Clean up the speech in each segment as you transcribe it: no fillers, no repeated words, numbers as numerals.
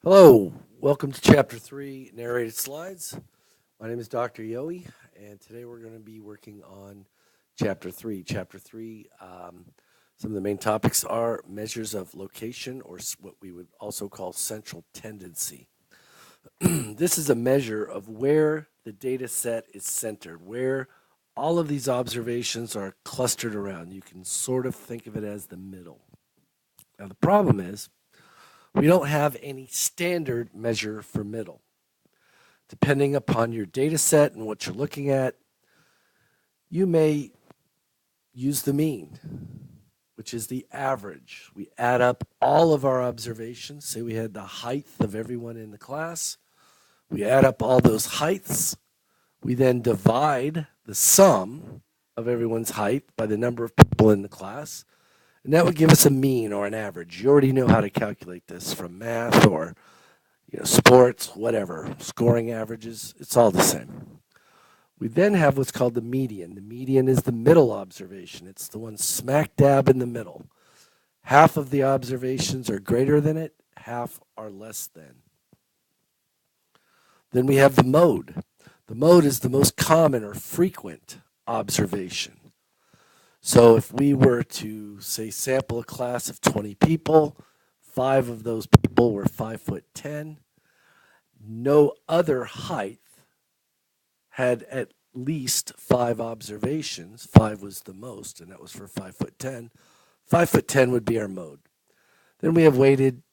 Hello, welcome to Chapter 3 Narrated Slides. My name is Dr. Yoey, and today we're going to be working on Chapter 3. Chapter 3, some of the main topics are measures of location, or what we would also call central tendency. This is a measure of where the data set is centered, where all of these observations are clustered around. You can sort of think of it as the middle. Now, the problem is, we don't have any standard measure for middle. Depending upon your data set and what you're looking at, you may use the mean, which is the average. We add up all of our observations. Say we had the height of everyone in the class. We add up all those heights. We then divide the sum of everyone's height by the number of people in the class. And that would give us a mean or an average. You already know how to calculate this from math or sports, whatever, scoring averages. It's all the same. We then have what's called the median. The median is the middle observation. It's the one smack dab in the middle. Half of the observations are greater than it, half are less than. Then we have the mode. The mode is the most common or frequent observation. So if we were to, say, sample a class of 20 people, 5 of those people were 5'10", no other height had at least 5 observations. 5 was the most, and that was for 5'10". 5'10" would be our mode. Then we have weighted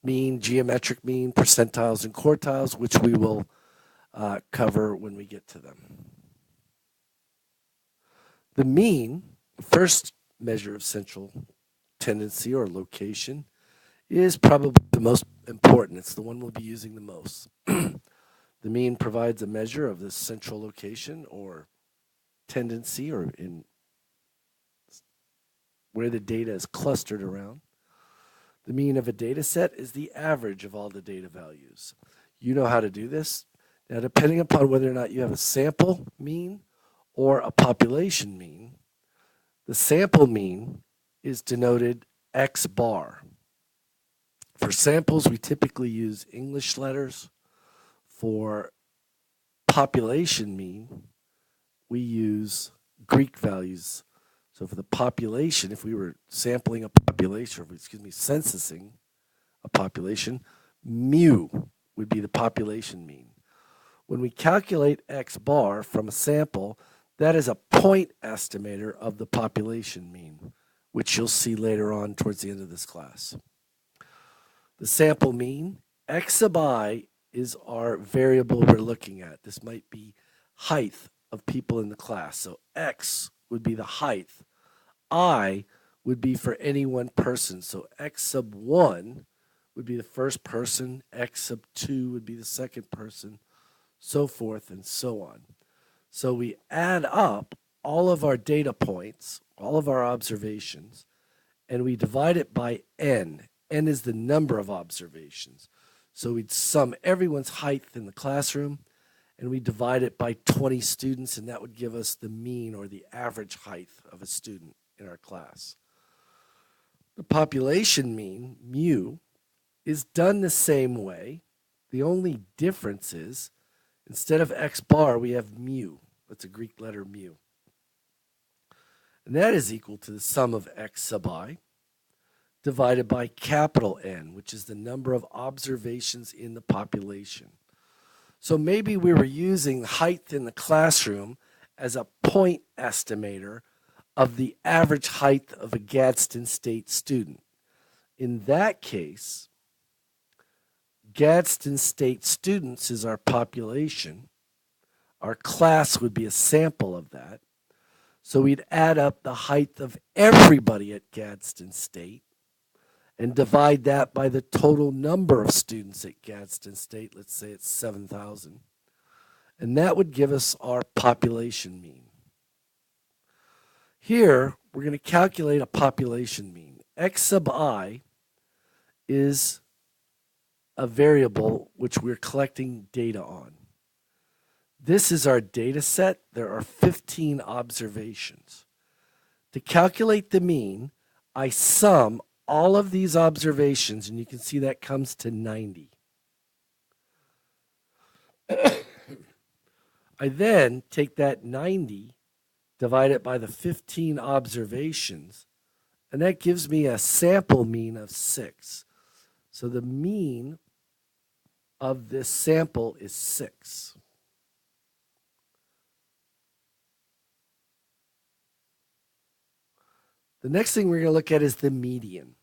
mean, geometric mean, percentiles, and quartiles, which we will cover when we get to them. The mean, the first measure of central tendency or location, is probably the most important. It's the one we'll be using the most. The mean provides a measure of the central location or tendency, or in where the data is clustered around. The mean of a data set is the average of all the data values. You know how to do this. Now, depending upon whether or not you have a sample mean or a population mean, the sample mean is denoted X bar. For samples, we typically use English letters. For population mean, we use Greek values. So for the population, if we were sampling a population, or censusing a population, mu would be the population mean. When we calculate X bar from a sample, that is a point estimator of the population mean, which you'll see later on towards the end of this class. The sample mean, X sub I, is our variable we're looking at. This might be height of people in the class. So X would be the height. I would be for any one person. So X sub 1 would be the first person. X sub 2 would be the second person, so forth and so on. So we add up all of our data points, all of our observations, and we divide it by n. N is the number of observations. So we'd sum everyone's height in the classroom, and we divide it by 20 students, and that would give us the mean or the average height of a student in our class. The population mean, mu, is done the same way. The only difference is, instead of X bar, we have mu. That's a Greek letter mu. And that is equal to the sum of X sub I divided by capital N, which is the number of observations in the population. So maybe we were using height in the classroom as a point estimator of the average height of a Gadsden State student. In that case, Gadsden State students is our population. Our class would be a sample of that. So we'd add up the height of everybody at Gadsden State and divide that by the total number of students at Gadsden State. Let's say it's 7,000. And that would give us our population mean. Here, we're going to calculate a population mean. X sub I is a variable which we're collecting data on. This is our data set. There are 15 observations. To calculate the mean, I sum all of these observations, and you can see that comes to 90. I then take that 90, divide it by the 15 observations, and that gives me a sample mean of 6. So the mean of this sample is 6. The next thing we're going to look at is the median.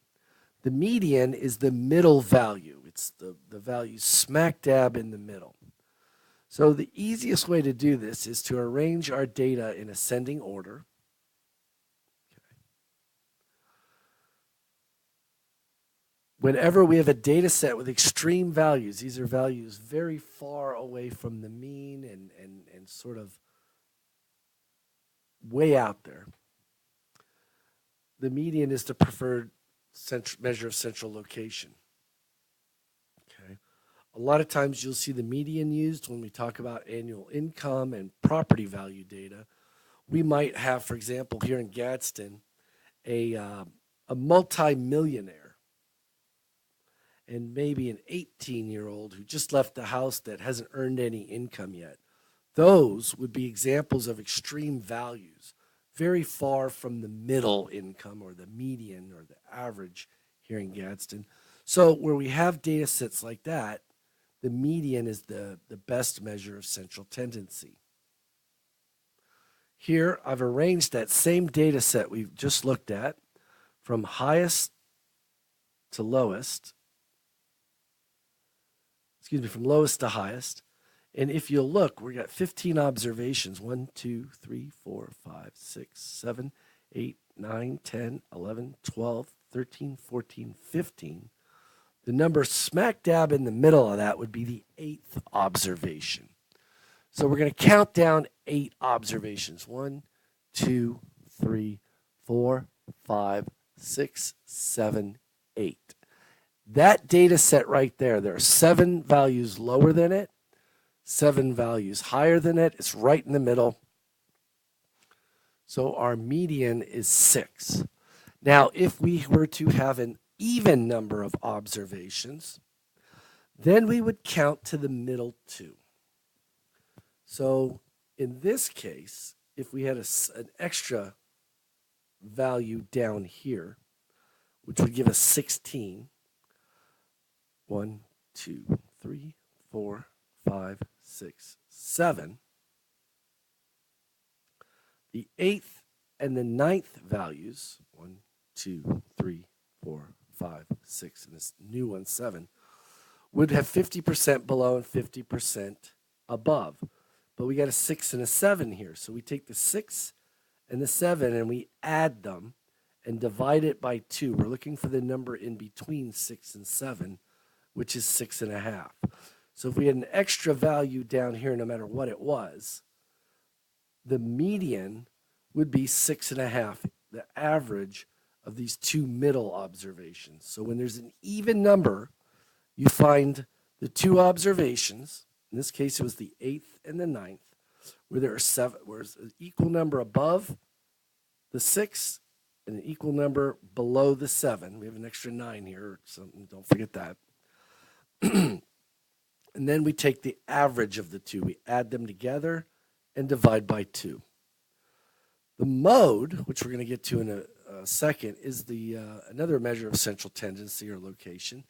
The median is the middle value. It's the value smack dab in the middle. So the easiest way to do this is to arrange our data in ascending order. Whenever we have a data set with extreme values, these are values very far away from the mean and sort of way out there. The median is the preferred measure of central location. Okay. A lot of times you'll see the median used when we talk about annual income and property value data. We might have, for example, here in Gadsden, a multi-millionaire and maybe an 18-year-old who just left the house that hasn't earned any income yet. Those would be examples of extreme values, very far from the middle income or the median or the average here in Gadsden. So where we have data sets like that, the median is the best measure of central tendency. Here, I've arranged that same data set we've just looked at from highest to lowest, from lowest to highest. And if you'll look, we got 15 observations. 1, 2, 3, 4, 5, 6, 7, 8, 9, 10, 11, 12, 13, 14, 15. The number smack dab in the middle of that would be the 8th observation. So we're going to count down 8 observations. 1, 2, 3, 4, 5, 6, 7, 8. That data set right there, there are 7 values lower than it, 7 values higher than it. It's right in the middle. So our median is 6. Now, if we were to have an even number of observations, then we would count to the middle 2. So in this case, if we had an extra value down here, which would give us 16, 1, 2, 3, 4, 5, 6, 7. The 8th and the 9th values, 1, 2, 3, 4, 5, 6, and this new one, 7, would have 50% below and 50% above. But we got a 6 and a 7 here. So we take the 6 and the 7 and we add them and divide it by 2. We're looking for the number in between 6 and 7, which is 6.5. So if we had an extra value down here, no matter what it was, the median would be 6.5, the average of these 2 middle observations. So when there's an even number, you find the 2 observations. In this case, it was the 8th and the 9th, where there are 7, where there's an equal number above the 6 and an equal number below the 7. We have an extra 9 here, so don't forget that. And then we take the average of the 2. We add them together and divide by 2. The mode, which we're going to get to in a second, is the another measure of central tendency or location,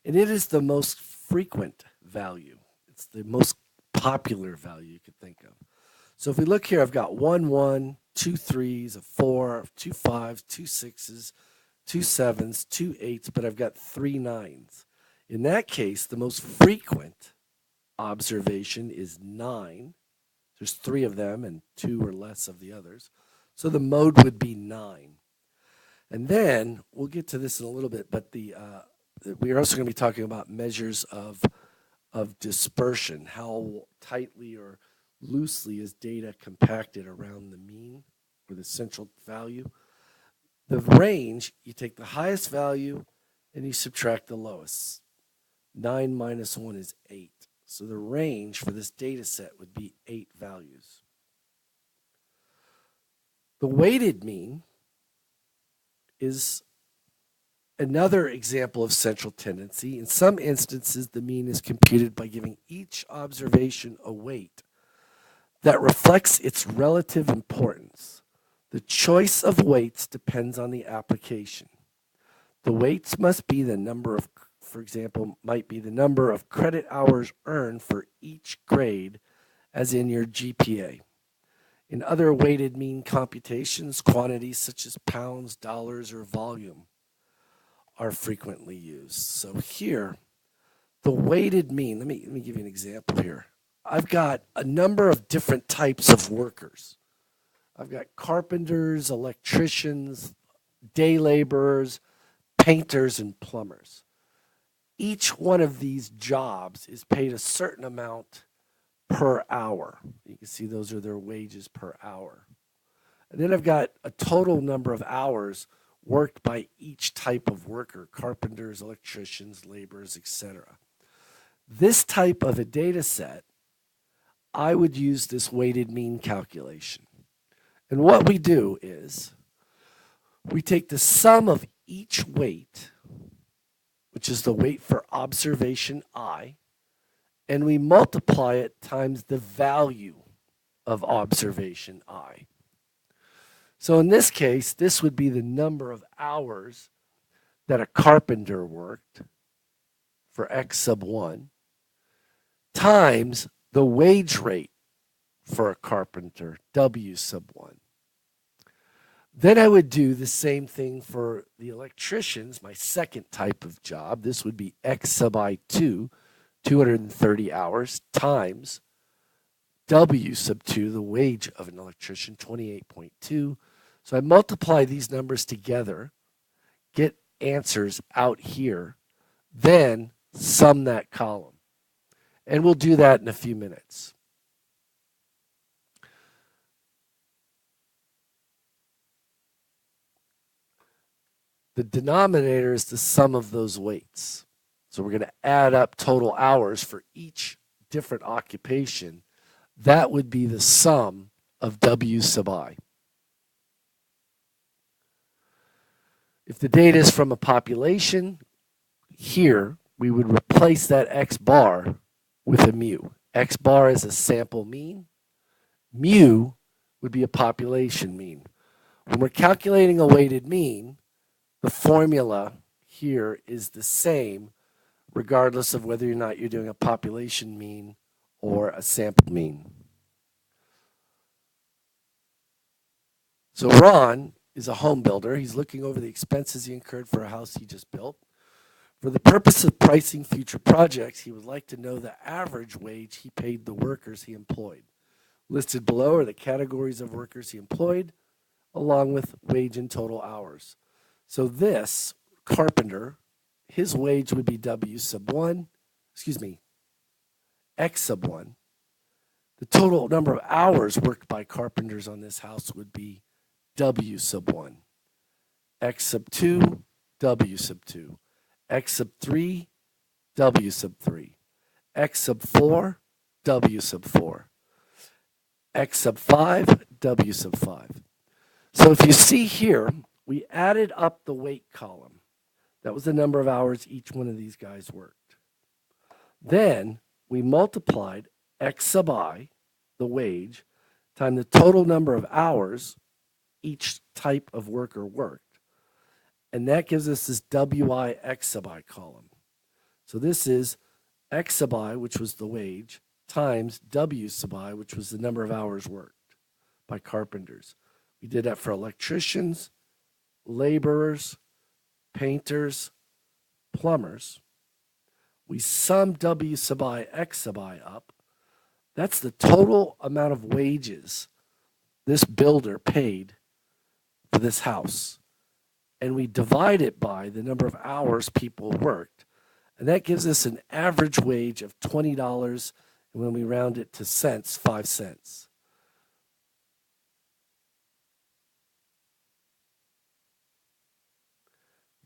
and it is the most frequent value. It's the most popular value you could think of. So if we look here, I've got 1, 1, 2 3s, a 4, 2 5s, 2 6s, 2 7s, 2 8s, but I've got 3 9s. In that case, the most frequent observation is 9. There's 3 of them and 2 or less of the others. So the mode would be 9. And then we'll get to this in a little bit, but we are also going to be talking about measures of dispersion. How tightly or loosely is data compacted around the mean or the central value? The range, you take the highest value and you subtract the lowest. 9 minus 1 is 8. So the range for this data set would be 8 values. The weighted mean is Another example of central tendency, in some instances, the mean is computed by giving each observation a weight that reflects its relative importance. The choice of weights depends on the application. The weights must be the number of, for example, might be the number of credit hours earned for each grade, as in your GPA. In other weighted mean computations, quantities such as pounds, dollars, or volume are frequently used. So here, the weighted mean, let me give you an example here. I've got a number of different types of workers. I've got carpenters, electricians, day laborers, painters, and plumbers. Each one of these jobs is paid a certain amount per hour. You can see those are their wages per hour. And then I've got a total number of hours worked by each type of worker, carpenters, electricians, laborers, etc. This type of a data set, I would use this weighted mean calculation. And what we do is we take the sum of each weight, which is the weight for observation I, and we multiply it times the value of observation I. So in this case, this would be the number of hours that a carpenter worked for X sub 1 times the wage rate for a carpenter, W sub 1. Then I would do the same thing for the electricians, my second type of job. This would be X sub I2, 230 hours, times W sub 2, the wage of an electrician, 28.2. So I multiply these numbers together, get answers out here, then sum that column. And we'll do that in a few minutes. The denominator is the sum of those weights. So we're going to add up total hours for each different occupation. That would be the sum of W sub I. If the data is from a population, here we would replace that X bar with a mu. X bar is a sample mean. Mu would be a population mean. When we're calculating a weighted mean, the formula here is the same regardless of whether or not you're doing a population mean or a sample mean. So Ron is a home builder. He's looking over the expenses he incurred for a house he just built. For the purpose of pricing future projects, he would like to know the average wage he paid the workers he employed. Listed below are the categories of workers he employed, along with wage and total hours. So this carpenter, his wage would be W sub 1, X sub 1. The total number of hours worked by carpenters on this house would be W sub 1, X sub 2, W sub 2, X sub 3, W sub 3, X sub 4, W sub 4, X sub 5, W sub 5. So if you see here, we added up the weight column. That was the number of hours each one of these guys worked. Then we multiplied X sub I, the wage, times the total number of hours each type of worker worked. And that gives us this WI X sub I column. So this is X sub I, which was the wage, times W sub I, which was the number of hours worked by carpenters. We did that for electricians, laborers, painters, plumbers. We sum W sub I, X sub I up. That's the total amount of wages this builder paid for this house. And we divide it by the number of hours people worked. And that gives us an average wage of $20, and when we round it to cents, 5 cents.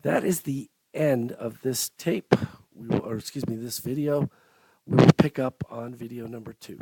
That is the end of this tape, this video. We will pick up on video number 2.